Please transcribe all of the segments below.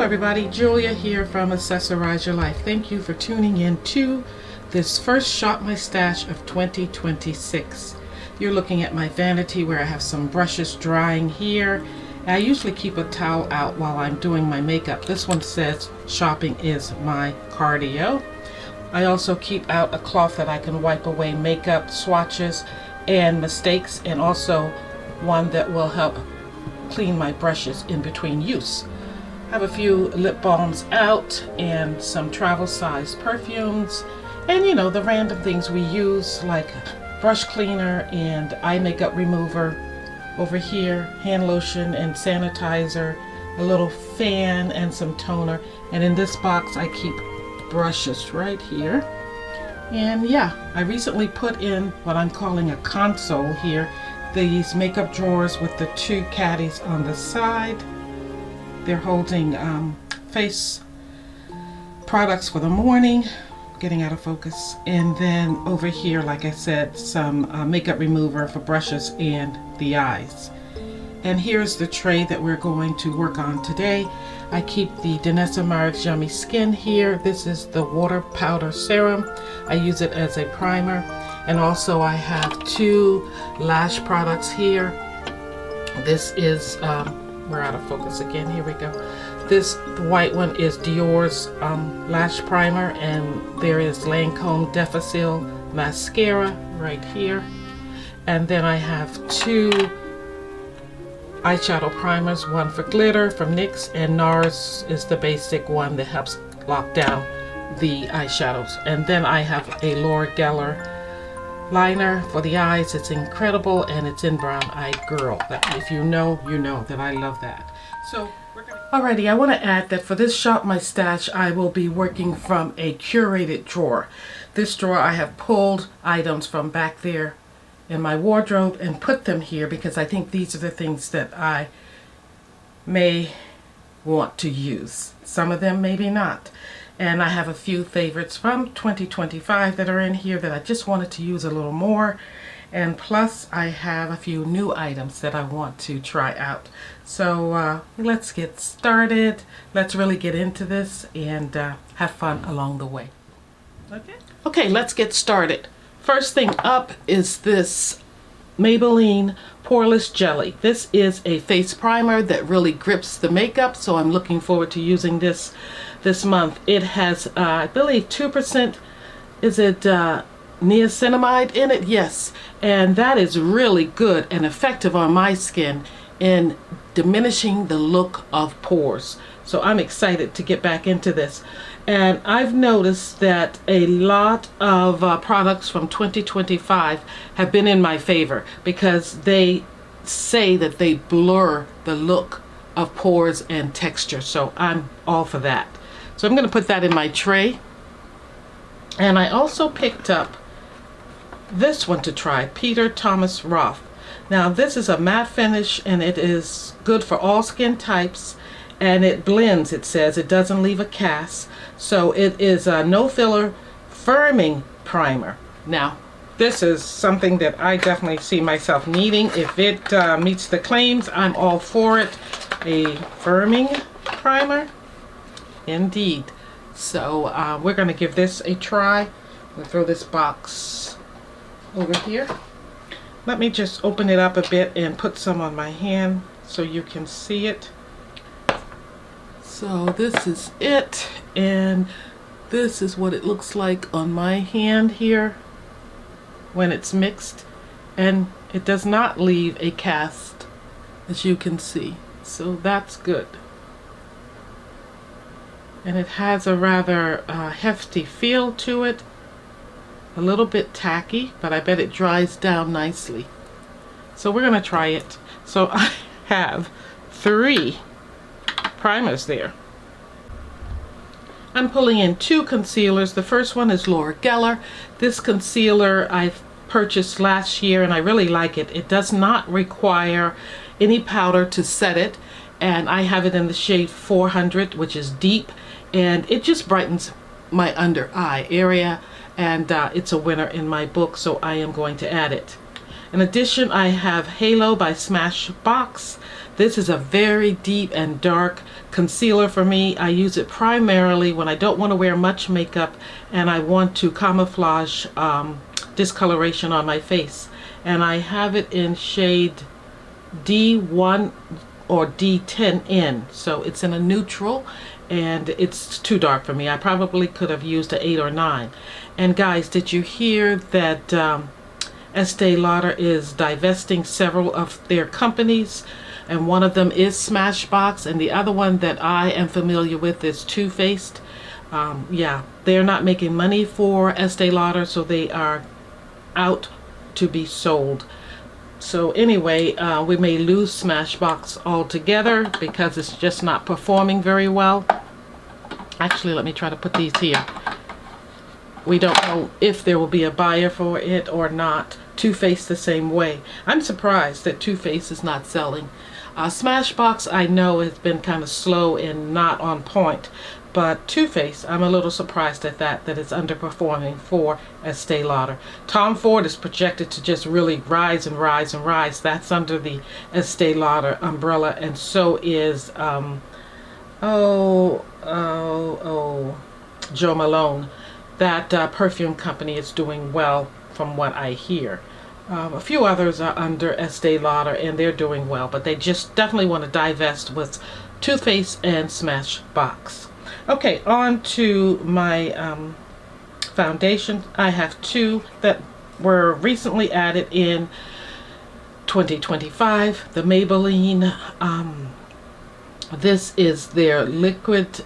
everybody, Julia here from Accessorize Your Life. Thank you for tuning in to this first Shop My Stash of 2026. You're looking at my vanity where I have some brushes drying here. I usually keep a towel out while I'm doing my makeup. This one says shopping is my cardio. I also keep out a cloth that I can wipe away makeup swatches and mistakes, and also one that will help clean my brushes in between use. I have a few lip balms out and some travel size perfumes, and you know, the random things we use like brush cleaner and eye makeup remover. Over here, hand lotion and sanitizer, a little fan and some toner. And in this box I keep brushes right here. And yeah, I recently put in what I'm calling a console here, these makeup drawers with the two caddies on the side. They're holding face products for the morning, getting out of focus. And then over here, like I said, some makeup remover for brushes and the eyes. And here's the tray that we're going to work on today. I keep the Danessa Myricks Yummy Skin here. This is the water powder serum. I use it as a primer. And also I have two lash products here. This is we're out of focus again. Here we go. This white one is Dior's lash primer, and there is Lancome Defacil mascara right here. And then I have two eyeshadow primers, one for glitter from NYX, and NARS is the basic one that helps lock down the eyeshadows. And then I have a Laura Geller liner for the eyes. It's incredible, and it's in Brown Eyed Girl. But if you know, you know that I love that. So alrighty, I want to add that for this Shop My Stash, I will be working from a curated drawer. This drawer, I have pulled items from back there in my wardrobe and put them here because I think these are the things that I may want to use. Some of them maybe not. And I have a few favorites from 2025 that are in here that I just wanted to use a little more. And plus I have a few new items that I want to try out. So let's get started. Let's really get into this and have fun along the way. Okay, let's get started. First thing up is this Maybelline Poreless Jelly. This is a face primer that really grips the makeup, so I'm looking forward to using this month. It has, I believe, 2%, is it niacinamide in it? Yes, and that is really good and effective on my skin in diminishing the look of pores. So I'm excited to get back into this. And I've noticed that a lot of products from 2025 have been in my favor because they say that they blur the look of pores and texture. So I'm all for that. So I'm going to put that in my tray. And I also picked up this one to try, Peter Thomas Roth. Now this is a matte finish, and it is good for all skin types, and it blends, it says. It doesn't leave a cast. So it is a no filler firming primer. Now this is something that I definitely see myself needing. If it meets the claims, I'm all for it. A firming primer. Indeed. So we're going to give this a try. We'll throw this box over here. Let me just open it up a bit and put some on my hand so you can see it. So this is it, and this is what it looks like on my hand here when it's mixed, and it does not leave a cast, as you can see. So that's good. And it has a rather hefty feel to it, a little bit tacky, but I bet it dries down nicely. So we're going to try it. So I have 3 primers there. I'm pulling in 2 concealers. The first one is Laura Geller. This concealer I purchased last year, and I really like it. It does not require any powder to set it, and I have it in the shade 400, which is deep, and it just brightens my under eye area, and it's a winner in my book, so I am going to add it. In addition, I have Halo by Smashbox. This is a very deep and dark concealer for me. I use it primarily when I don't want to wear much makeup and I want to camouflage discoloration on my face. And I have it in shade D1 or D10N. So it's in a neutral and it's too dark for me. I probably could have used an 8 or 9. And guys, did you hear that Estee Lauder is divesting several of their companies, and one of them is Smashbox, and the other one that I am familiar with is Too Faced. Yeah, they're not making money for Estee Lauder, so they are out to be sold. So anyway, we may lose Smashbox altogether because it's just not performing very well. Actually, let me try to put these here. We don't know if there will be a buyer for it or not. Too Faced the same way. I'm surprised that Too Faced is not selling. Smashbox I know has been kind of slow and not on point, but Too Faced, I'm a little surprised at that it's underperforming for Estee Lauder. Tom Ford is projected to just really rise and rise and rise. That's under the Estee Lauder umbrella, and so is Jo Malone. That perfume company is doing well from what I hear. A few others are under Estee Lauder and they're doing well, but they just definitely want to divest with Too Faced and Smashbox. Okay, on to my foundation. I have two that were recently added in 2025. The Maybelline, this is their liquid,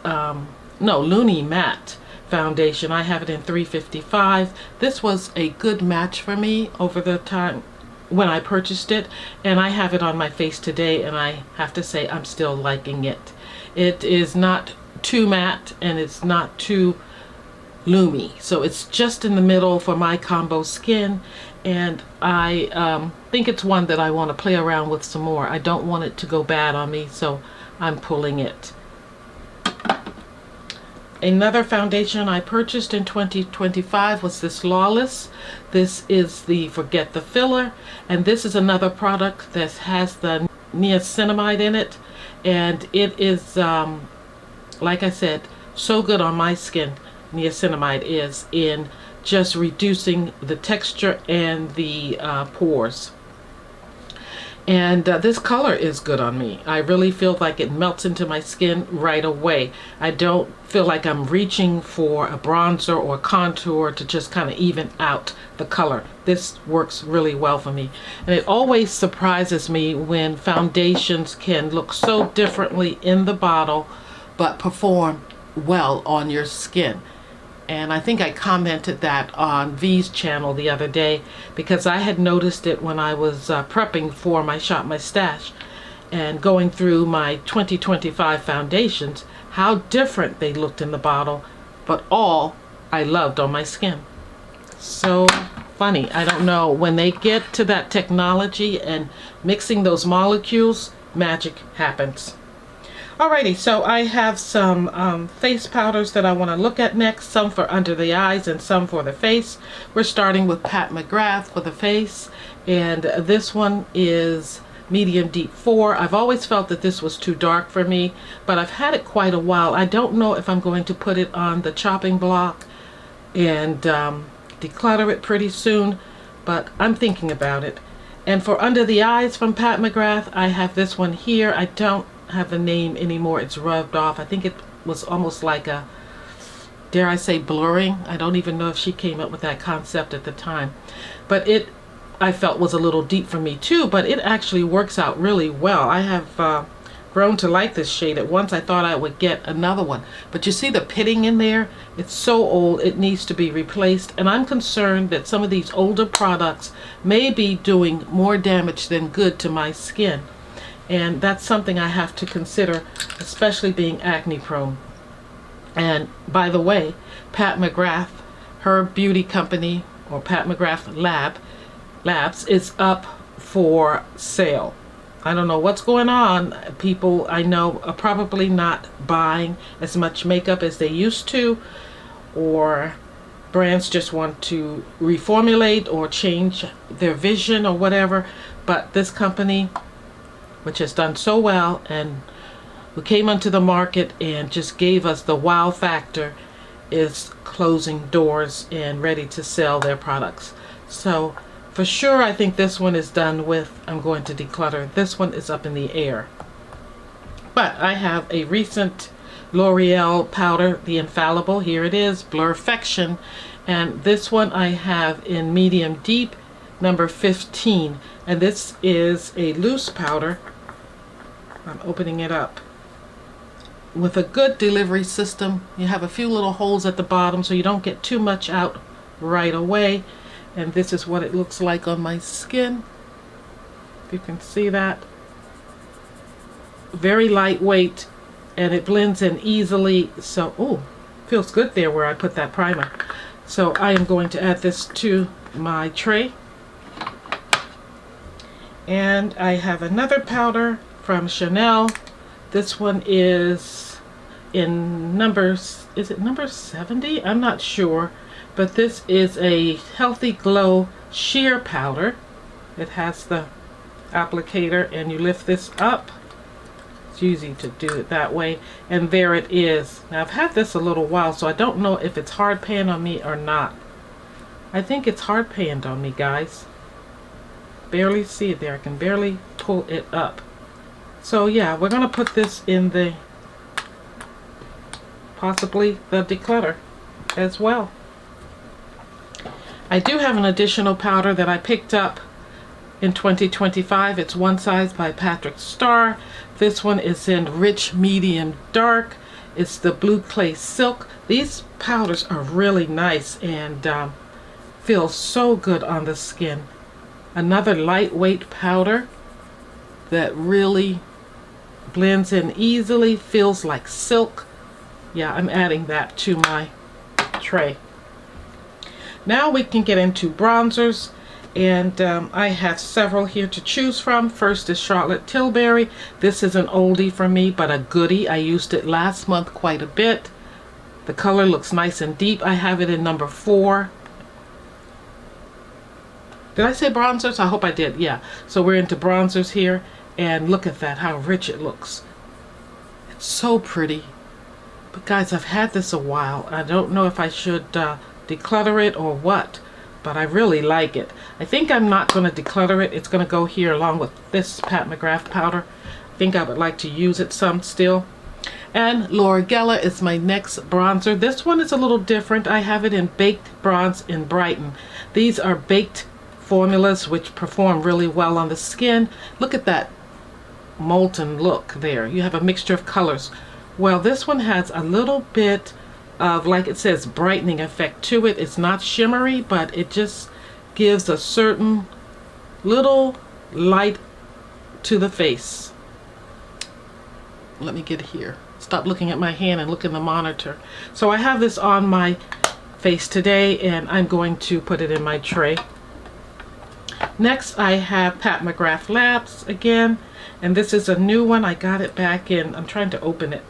Luni Matte foundation. I have it in 355. This was a good match for me over the time when I purchased it, and I have it on my face today, and I have to say I'm still liking it. It is not too matte and it's not too loomy, so it's just in the middle for my combo skin, and I think it's one that I want to play around with some more. I don't want it to go bad on me, so I'm pulling it. Another foundation I purchased in 2025 was this Lawless. This is the Forget the Filler, and this is another product that has the niacinamide in it, and it is like I said, so good on my skin. Niacinamide is in just reducing the texture and the pores. And this color is good on me. I really feel like it melts into my skin right away. I don't feel like I'm reaching for a bronzer or contour to just kind of even out the color. This works really well for me. And it always surprises me when foundations can look so differently in the bottle but perform well on your skin. And I think I commented that on V's channel the other day because I had noticed it when I was prepping for my Shop My Stash and going through my 2025 foundations, how different they looked in the bottle, but all I loved on my skin. So funny. I don't know, when they get to that technology and mixing those molecules, magic happens. Alrighty, so I have some face powders that I want to look at next, some for under the eyes and some for the face. We're starting with Pat McGrath for the face, and this one is Medium Deep 4. I've always felt that this was too dark for me, but I've had it quite a while. I don't know if I'm going to put it on the chopping block and declutter it pretty soon, but I'm thinking about it. And for under the eyes from Pat McGrath, I have this one here. I don't have a name anymore. It's rubbed off. I think it was almost like a, dare I say, blurring. I don't even know if she came up with that concept at the time, but it I felt was a little deep for me too, but it actually works out really well. I have grown to like this shade. At once I thought I would get another one, but you see the pitting in there? It's so old, it needs to be replaced, and I'm concerned that some of these older products may be doing more damage than good to my skin. And that's something I have to consider, especially being acne prone. And by the way, Pat McGrath, her beauty company, or Pat McGrath Labs, is up for sale. I don't know what's going on. People I know are probably not buying as much makeup as they used to, or brands just want to reformulate or change their vision or whatever, but this company, which has done so well and who came onto the market and just gave us the wow factor, is closing doors and ready to sell their products. So for sure, I think this one is done with. I'm going to declutter. This one is up in the air. But I have a recent L'Oreal powder, the Infallible. Here it is, Blurfection. And this one I have in medium deep, number 15. And this is a loose powder. I'm opening it up. With a good delivery system, you have a few little holes at the bottom so you don't get too much out right away. And this is what it looks like on my skin. If you can see that. Very lightweight, and it blends in easily. So, oh, feels good there where I put that primer. So I am going to add this to my tray. And I have another powder from Chanel. This one is in numbers, is it number 70? I'm not sure, but this is a Healthy Glow sheer powder. It has the applicator and you lift this up. It's easy to do it that way, and there it is. Now I've had this a little while, so I don't know if it's hard panned on me or not. I think it's hard panned on me, guys. Barely see it there. I can barely pull it up. So yeah, we're going to put this in the, possibly the declutter as well. I do have an additional powder that I picked up in 2025. It's One Size by Patrick Starr. This one is in rich medium dark. It's the Blue Clay Silk. These powders are really nice and feel so good on the skin. Another lightweight powder that really blends in easily, feels like silk. Yeah, I'm adding that to my tray. Now we can get into bronzers, and I have several here to choose from. First is Charlotte Tilbury. This is an oldie for me, but a goodie. I used it last month quite a bit. The color looks nice and deep. I have it in number 4. Did I say bronzers? I hope I did. Yeah. So we're into bronzers here. And look at that, how rich it looks. It's so pretty. But guys, I've had this a while. I don't know if I should declutter it or what, but I really like it. I think I'm not going to declutter it. It's going to go here along with this Pat McGrath powder. I think I would like to use it some still. And Laura Geller is my next bronzer. This one is a little different. I have it in Baked Bronze in Brighton. These are baked formulas which perform really well on the skin. Look at that molten look there. You have a mixture of colors. Well, this one has a little bit of, like it says, brightening effect to it. It's not shimmery, but it just gives a certain little light to the face. Let me get here. Stop looking at my hand and look in the monitor. So I have this on my face today, and I'm going to put it in my tray. Next, I have Pat McGrath Labs again, and this is a new one. I got it back in, I'm trying to open it.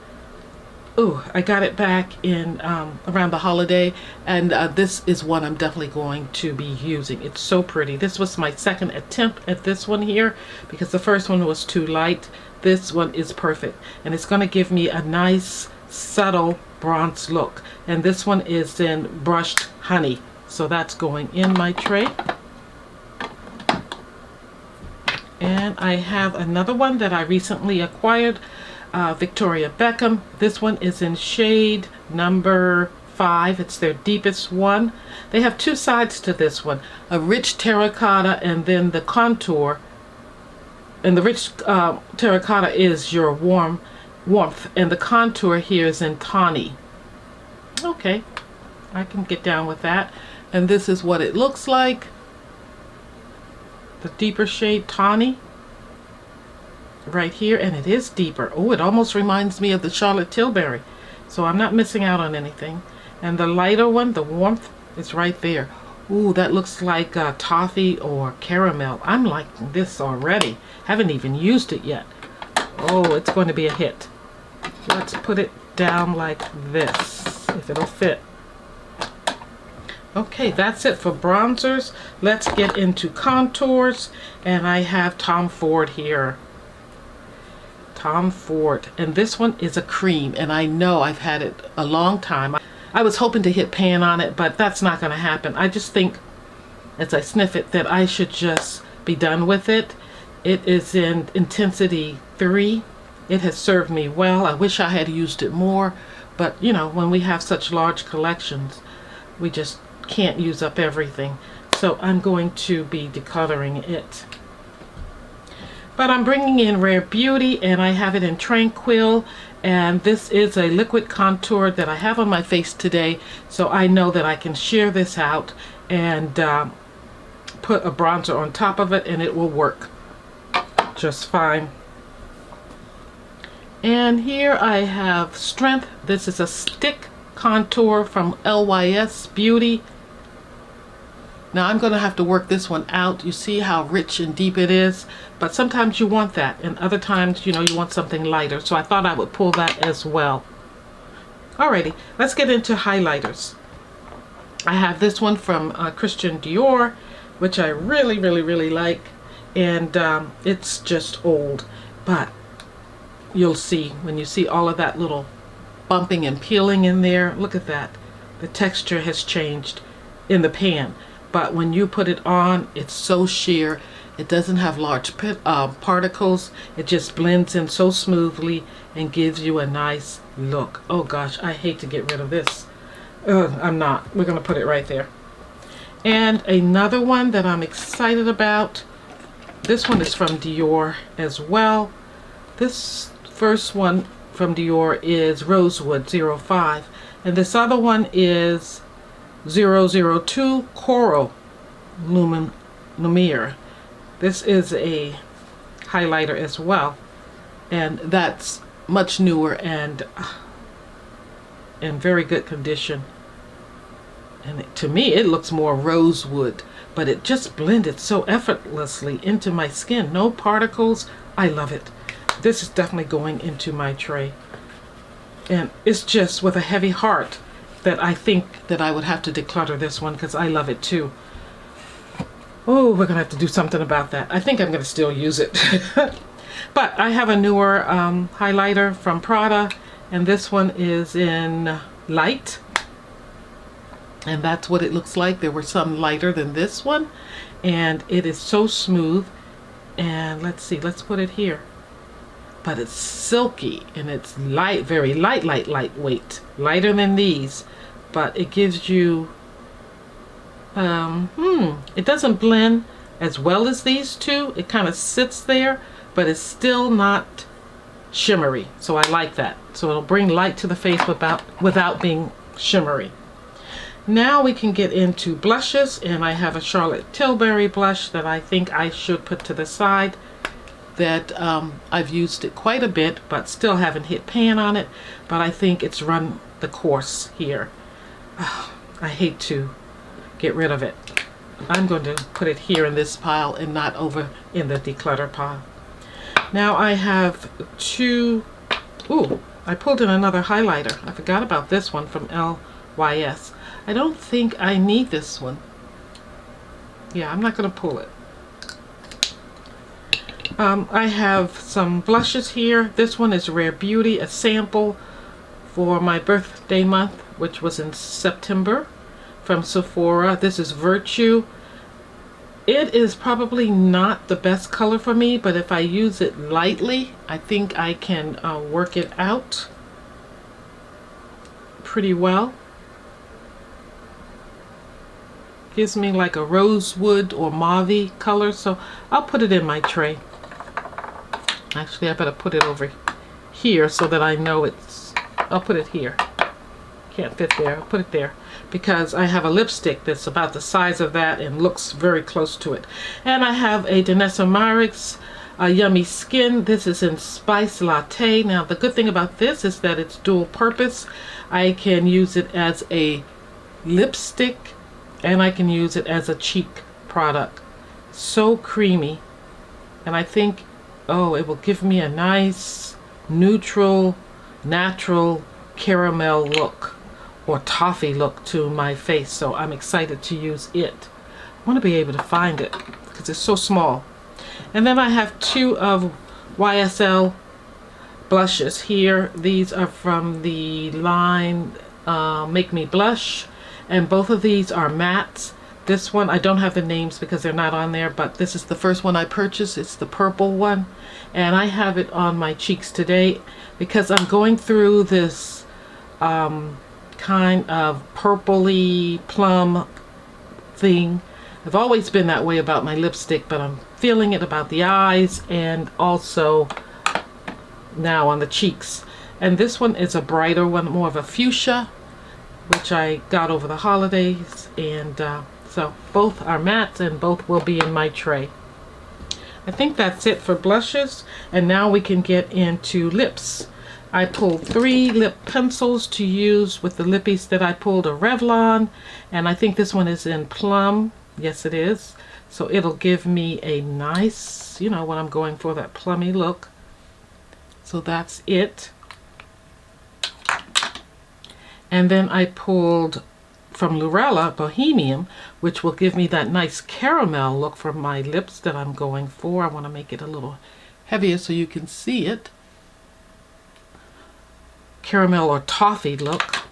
Ooh, I got it back in around the holiday, and this is one I'm definitely going to be using. It's so pretty. This was my second attempt at this one here because the first one was too light. This one is perfect, and it's going to give me a nice subtle bronze look. And this one is in Brushed Honey, so that's going in my tray. And I have another one that I recently acquired, Victoria Beckham. This one is in shade number 5. It's their deepest one. They have two sides to this one, a rich terracotta and then the contour. And the rich terracotta is your warmth, and the contour here is in tawny. Okay, I can get down with that. And this is what it looks like. The deeper shade tawny right here, and it is deeper. Oh, it almost reminds me of the Charlotte Tilbury, so I'm not missing out on anything. And the lighter one, the warmth, is right there. Ooh, that looks like toffee or caramel. I'm liking this already. Haven't even used it yet. Oh, it's going to be a hit. Let's put it down like this, if it'll fit. Okay, that's it for bronzers. Let's get into contours, and I have Tom Ford here. Tom Ford, and this one is a cream, and I know I've had it a long time. I was hoping to hit pan on it, but that's not going to happen. I just think as I sniff it that I should just be done with it. It is in intensity 3. It has served me well. I wish I had used it more, but you know, when we have such large collections, we just can't use up everything. So I'm going to be decluttering it. But I'm bringing in Rare Beauty, and I have it in Tranquil, and this is a liquid contour that I have on my face today, so I know that I can shear this out and put a bronzer on top of it, and it will work just fine. And here I have Strength. This is a stick contour from LYS Beauty. Now I'm going to have to work this one out. You see how rich and deep it is, but sometimes you want that, and other times, you know, you want something lighter. So I thought I would pull that as well. Alrighty, let's get into highlighters. I have this one from Christian Dior, which I really like, and it's just old, but you'll see when you see all of that little bumping and peeling in there. Look at that. The texture has changed in the pan, but when you put it on, it's so sheer. It doesn't have large particles. It just blends in so smoothly and gives you a nice look. Oh gosh, I hate to get rid of this. I'm not. We're going to put it right there. And another one that I'm excited about, this one is from Dior as well. This first one from Dior is Rosewood 05, and this other one is 002 Coral Lumiere. This is a highlighter as well, and that's much newer and in very good condition. And to me, it looks more rosewood, but it just blended so effortlessly into my skin. No particles. I love it. This is definitely going into my tray. And it's just with a heavy heart that I think that I would have to declutter this one, because I love it too. Oh, we're going to have to do something about that. I think I'm going to still use it. But I have a newer highlighter from Prada, and this one is in Light. And that's what it looks like. There were some lighter than this one, and it is so smooth. And let's see, let's put it here. But it's silky, and it's light, very lightweight, lighter than these, but it gives you it doesn't blend as well as these two. It kind of sits there, but it's still not shimmery, so I like that. So it'll bring light to the face without being shimmery. Now we can get into blushes, and I have a Charlotte Tilbury blush that I think I should put to the side. That I've used it quite a bit, but still haven't hit pan on it, but I think it's run the course here. I hate to get rid of it. I'm going to put it here in this pile and not over in the declutter pile. Now I have two, I pulled in another highlighter. I forgot about this one from LYS. I don't think I need this one. Yeah, I'm not going to pull it. I have some blushes here. This one is Rare Beauty, a sample for my birthday month, which was in September, from Sephora. This is Virtue. It is probably not the best color for me, but if I use it lightly, I think I can work it out pretty well. Gives me like a rosewood or mauve color, so I'll put it in my tray. Actually, I better put it over here so that I know it's, I'll put it here. Can't fit there, I'll put it there, because I have a lipstick that's about the size of that and looks very close to it. And I have a Danessa Myricks Yummy Skin. This is in Spice Latte. Now the good thing about this is that it's dual purpose. I can use it as a lipstick, and I can use it as a cheek product. So creamy, and I think, oh, it will give me a nice neutral natural caramel look, or toffee look to my face, so I'm excited to use it. I want to be able to find it because it's so small. And then I have 2 of YSL blushes here. These are from the line Make Me Blush, and both of these are mattes. This one, I don't have the names because they're not on there, but this is the first one I purchased. It's the purple one, and I have it on my cheeks today because I'm going through this kind of purpley plum thing. I've always been that way about my lipstick, but I'm feeling it about the eyes and also now on the cheeks. And this one is a brighter one, more of a fuchsia, which I got over the holidays, and so both are mattes and both will be in my tray. I think that's it for blushes, and now we can get into lips. I pulled 3 lip pencils to use with the lippies that I pulled, a Revlon, and I think this one is in plum. Yes, it is. So it'll give me a nice, you know, when I'm going for that plummy look. So that's it. And then I pulled from Lurella Bohemian, which will give me that nice caramel look for my lips that I'm going for. I want to make it a little heavier so you can see it. Caramel or toffee look.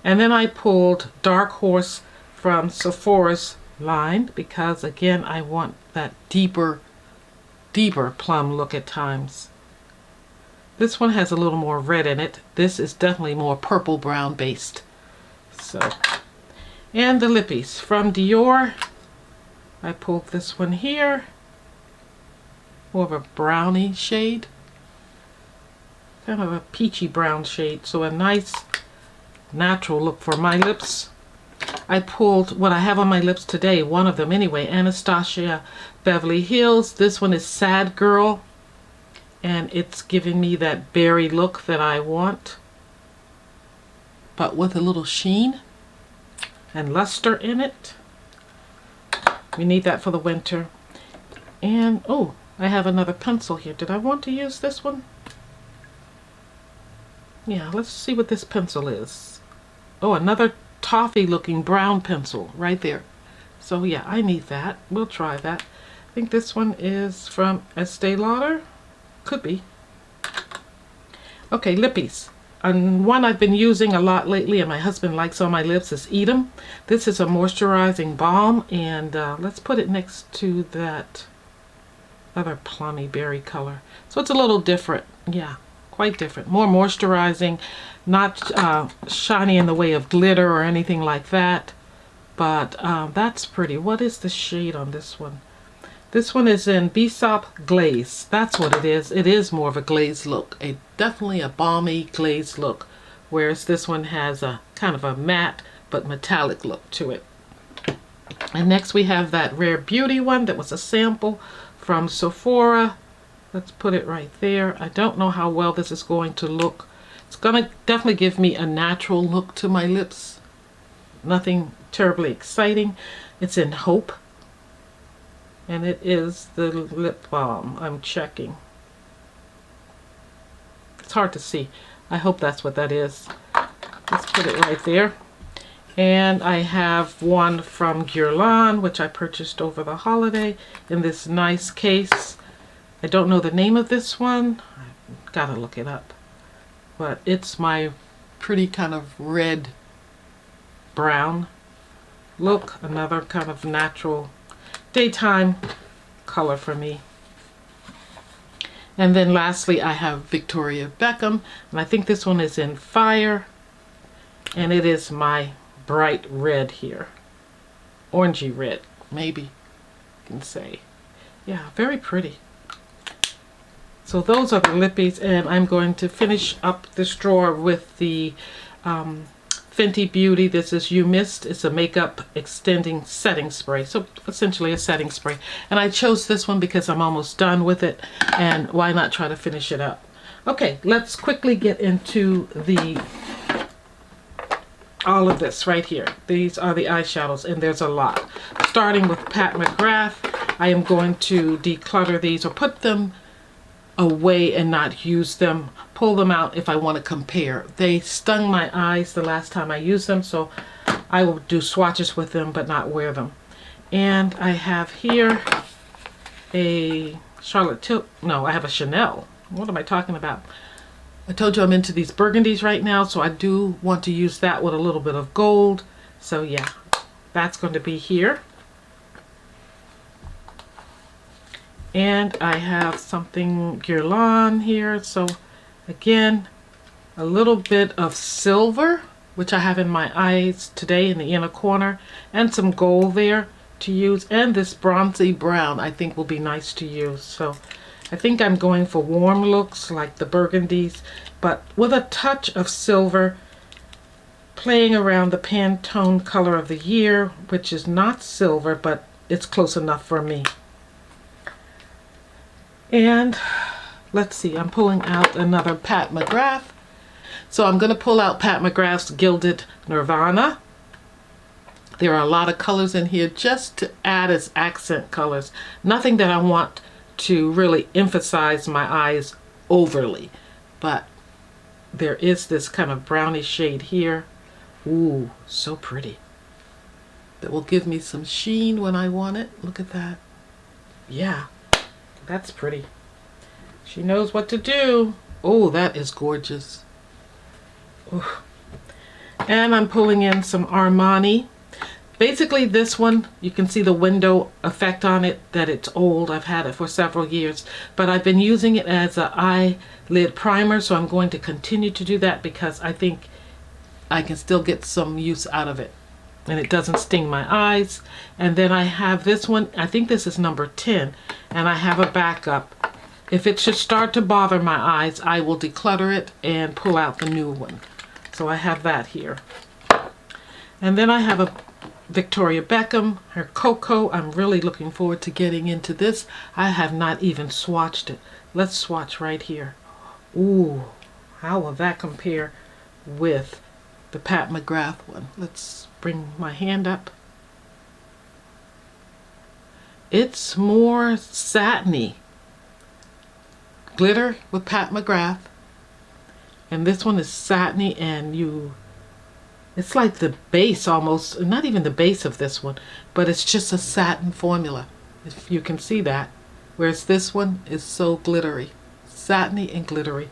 And then I pulled Dark Horse from Sephora's line because, again, I want that deeper plum look at times. This one has a little more red in it. This is definitely more purple brown based. So, and the lippies from Dior, I pulled this one here, more of a brownie shade, kind of a peachy brown shade, so a nice natural look for my lips. I pulled what I have on my lips today, one of them anyway, Anastasia Beverly Hills. This one is Sad Girl, and it's giving me that berry look that I want, but with a little sheen and luster in it. We need that for the winter. And oh, I have another pencil here. Did I want to use this one? Yeah, let's see what this pencil is. Oh, another toffee looking brown pencil right there. So yeah, I need that. We'll try that. I think this one is from Estee Lauder. Could be. Okay, lippies. And one I've been using a lot lately and my husband likes on my lips is Edam. This is a moisturizing balm, and let's put it next to that other plummy berry color. So it's a little different. Yeah, quite different. More moisturizing, not shiny in the way of glitter or anything like that. But that's pretty. What is the shade on this one? This one is in Bessop Glaze. That's what it is. It is more of a glaze look. Definitely a balmy glaze look. Whereas this one has a kind of a matte but metallic look to it. And next we have that Rare Beauty one that was a sample from Sephora. Let's put it right there. I don't know how well this is going to look. It's going to definitely give me a natural look to my lips. Nothing terribly exciting. It's in Hope. And it is the lip balm. I'm checking. It's hard to see. I hope that's what that is. Let's put it right there. And I have one from Guerlain, which I purchased over the holiday in this nice case. I don't know the name of this one. I've got to look it up. But it's my pretty kind of red brown look. Another kind of natural daytime color for me. And then lastly I have Victoria Beckham, and I think this one is in Fire, and it is my bright red here, orangey red, maybe you can say. Yeah, very pretty. So those are the lippies, and I'm going to finish up this drawer with the Fenty Beauty. This is You Mist. It's a makeup extending setting spray. So essentially a setting spray. And I chose this one because I'm almost done with it. And why not try to finish it up? Okay, let's quickly get into all of this right here. These are the eyeshadows, and there's a lot. Starting with Pat McGrath, I am going to declutter these or put them away and not use them, pull them out if I want to compare. They stung my eyes the last time I used them, so I will do swatches with them but not wear them. And I have here a I have a Chanel. What am I talking about? I told you I'm into these burgundies right now, so I do want to use that with a little bit of gold. So yeah, that's going to be here. And I have something Guerlain here. So again, a little bit of silver, which I have in my eyes today in the inner corner, and some gold there to use, and this bronzy brown I think will be nice to use. So I think I'm going for warm looks like the burgundies, but with a touch of silver, playing around the Pantone color of the year, which is not silver, but it's close enough for me. And let's see, I'm pulling out another Pat McGrath. So I'm going to pull out Pat McGrath's Gilded Nirvana. There are a lot of colors in here just to add as accent colors. Nothing that I want to really emphasize my eyes overly. But there is this kind of brownish shade here. Ooh, so pretty. That will give me some sheen when I want it. Look at that. Yeah, that's pretty. She knows what to do. Oh, that is gorgeous. Ooh. And I'm pulling in some Armani. Basically this one, you can see the window effect on it, that it's old. I've had it for several years, but I've been using it as an eyelid primer, so I'm going to continue to do that because I think I can still get some use out of it. And it doesn't sting my eyes. And then I have this one, I think this is number 10, and I have a backup. If it should start to bother my eyes, I will declutter it and pull out the new one. So I have that here. And then I have a Victoria Beckham, her Cocoa. I'm really looking forward to getting into this. I have not even swatched it. Let's swatch right here. Ooh, how will that compare with the Pat McGrath one? Let's bring my hand up. It's more satiny. Glitter with Pat McGrath. And this one is satiny, and it's like the base almost, not even the base of this one, but it's just a satin formula, if you can see that. Whereas this one is so glittery, satiny and glittery.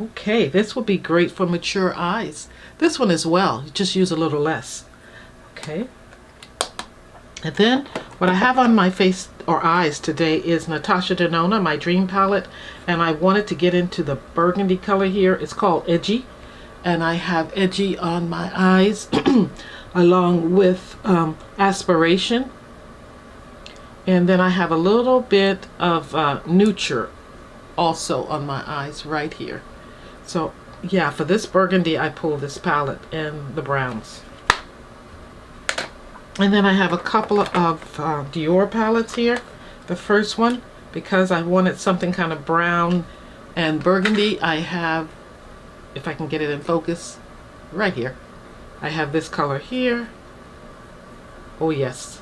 Okay, this would be great for mature eyes. This one as well, you just use a little less. Okay. And then what I have on my face or eyes today is Natasha Denona, my Dream Palette, and I wanted to get into the burgundy color here. It's called Edgy. And I have Edgy on my eyes along with Aspiration. And then I have a little bit of Neutre also on my eyes right here. So yeah, for this burgundy I pulled this palette and the browns. And then I have a couple of Dior palettes here. The first one, because I wanted something kind of brown and burgundy, I have, if I can get it in focus, right here. I have this color here. Oh yes,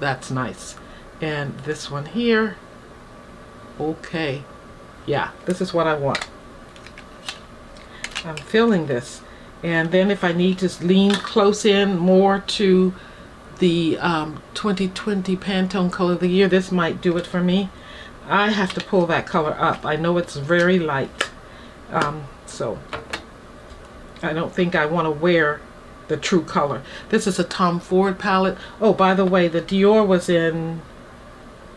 that's nice. And this one here. Okay, yeah, this is what I want. I'm feeling this. And then if I need to lean close in more to the 2020 Pantone color of the year, this might do it for me. I have to pull that color up. I know it's very light. So I don't think I want to wear the true color. This is a Tom Ford palette. Oh, by the way, the Dior was in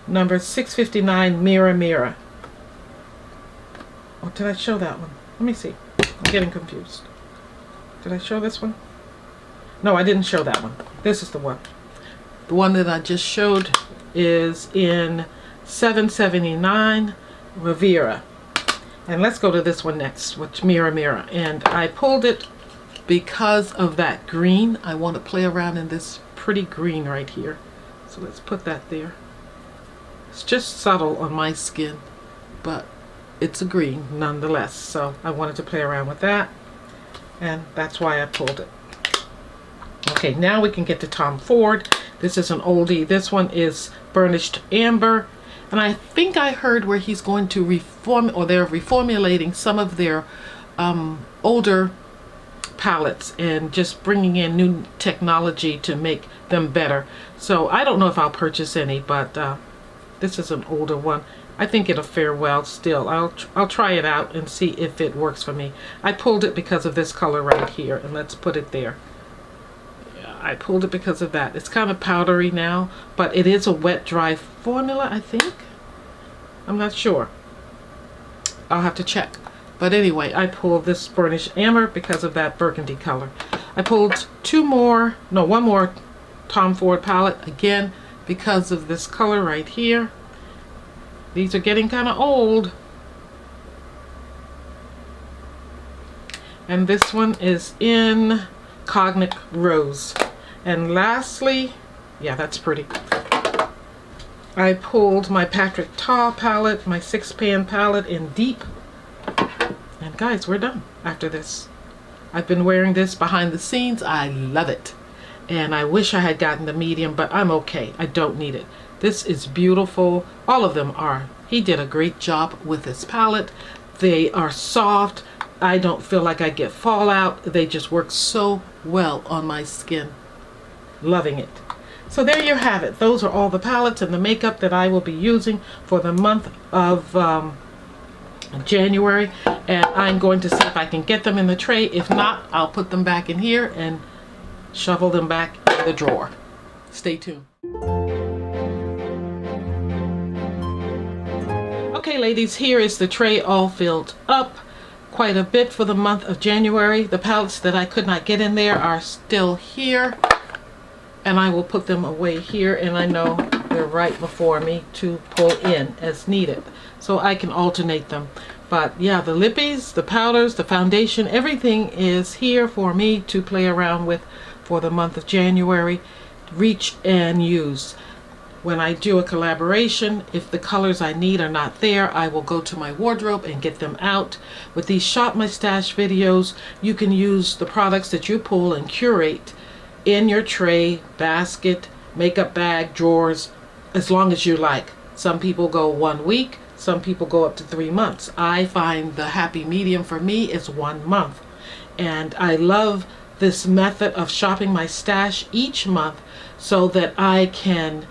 number 659, Mirror Mirror. Oh, did I show that one? Let me see. I'm getting confused. Did I show this one? No, I didn't show that one. This is the one. The one that I just showed is in 779, Riviera. And let's go to this one next, which Mirror Mirror. And I pulled it because of that green. I want to play around in this pretty green right here. So let's put that there. It's just subtle on my skin, but it's a green nonetheless. So I wanted to play around with that, and that's why I pulled it. Okay, now we can get to Tom Ford. This is an oldie. This one is Burnished Amber, And I think I heard where he's going to they're reformulating some of their older palettes and just bringing in new technology to make them better. So I don't know if I'll purchase any, but this is an older one. I think it'll fare well still. I'll try it out and see if it works for me. I pulled it because of this color right here, and let's put it there. Yeah, I pulled it because of that. It's kind of powdery now, but it is a wet dry formula, I think. I'm not sure. I'll have to check. But anyway, I pulled this burnished amber because of that burgundy color. I pulled one more Tom Ford palette, again, because of this color right here. These are getting kind of old. And this one is in Cognac Rose. And lastly, yeah, that's pretty. I pulled my Patrick Ta palette, my 6-pan palette in Deep. And guys, we're done after this. I've been wearing this behind the scenes. I love it. And I wish I had gotten the medium, but I'm okay. I don't need it. This is beautiful. All of them are. He did a great job with this palette. They are soft. I don't feel like I get fallout. They just work so well on my skin. Loving it. So there you have it. Those are all the palettes and the makeup that I will be using for the month of January. And I'm going to see if I can get them in the tray. If not, I'll put them back in here and shovel them back in the drawer. Stay tuned. Okay, ladies, here is the tray all filled up. Quite a bit for the month of January. The palettes that I could not get in there are still here. And I will put them away here, and I know they're right before me to pull in as needed. So I can alternate them. But yeah, the lippies, the powders, the foundation, everything is here for me to play around with for the month of January. Reach and use. When I do a collaboration, if the colors I need are not there, I will go to my wardrobe and get them out. With these Shop My Stash videos, you can use the products that you pull and curate in your tray, basket, makeup bag, drawers, as long as you like. Some people go 1 week, some people go up to 3 months. I find the happy medium for me is 1 month. And I love this method of shopping my stash each month so that I can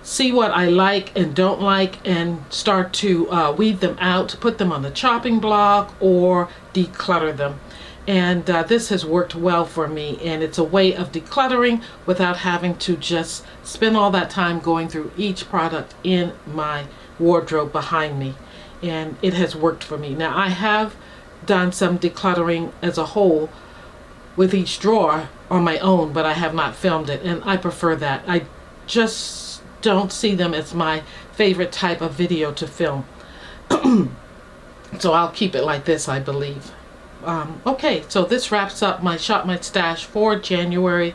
see what I like and don't like and start to weed them out, put them on the chopping block or declutter them. And this has worked well for me, and it's a way of decluttering without having to just spend all that time going through each product in my wardrobe behind me. And it has worked for me. Now, I have done some decluttering as a whole with each drawer on my own, but I have not filmed it, and I prefer that. I just don't see them as my favorite type of video to film. So I'll keep it like this, I believe. Okay, so this wraps up my Shop My Stash for January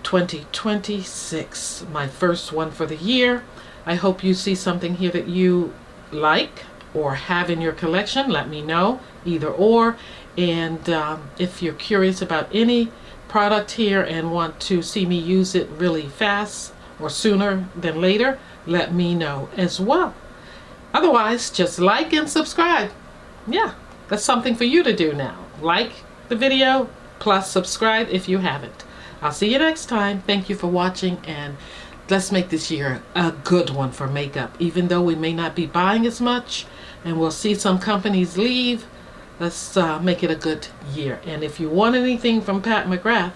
2026, my first one for the year. I hope you see something here that you like or have in your collection. Let me know, either or. And if you're curious about any product here and want to see me use it really fast or sooner than later, let me know as well. Otherwise, just like and subscribe. Yeah. That's something for you to do now. Like the video, plus subscribe if you haven't. I'll see you next time. Thank you for watching, and let's make this year a good one for makeup. Even though we may not be buying as much, and we'll see some companies leave, let's make it a good year. And if you want anything from Pat McGrath,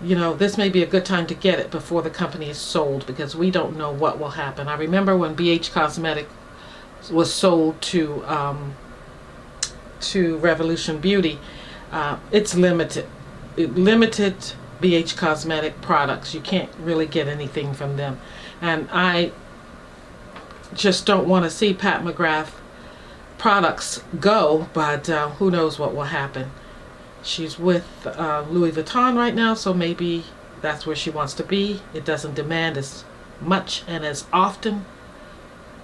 you know, this may be a good time to get it before the company is sold, because we don't know what will happen. I remember when BH Cosmetics was sold to Revolution Beauty, it's limited BH Cosmetic products. You can't really get anything from them, and I just don't want to see Pat McGrath products go, but who knows what will happen. She's with Louis Vuitton right now, so maybe that's where she wants to be. It doesn't demand as much and as often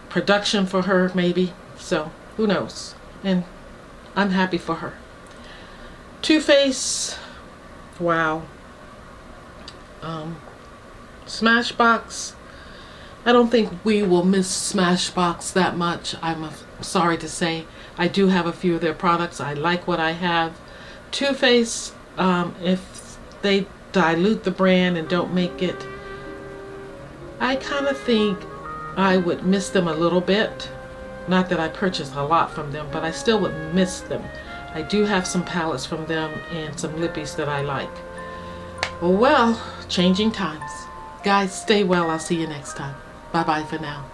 production for her, maybe, so who knows. And I'm happy for her. Too Faced, wow. Smashbox, I don't think we will miss Smashbox that much. I'm sorry to say. I do have a few of their products. I like what I have. Too Faced, if they dilute the brand and don't make it, I kind of think I would miss them a little bit. Not that I purchase a lot from them, but I still would miss them. I do have some palettes from them and some lippies that I like. Well, changing times. Guys, stay well. I'll see you next time. Bye-bye for now.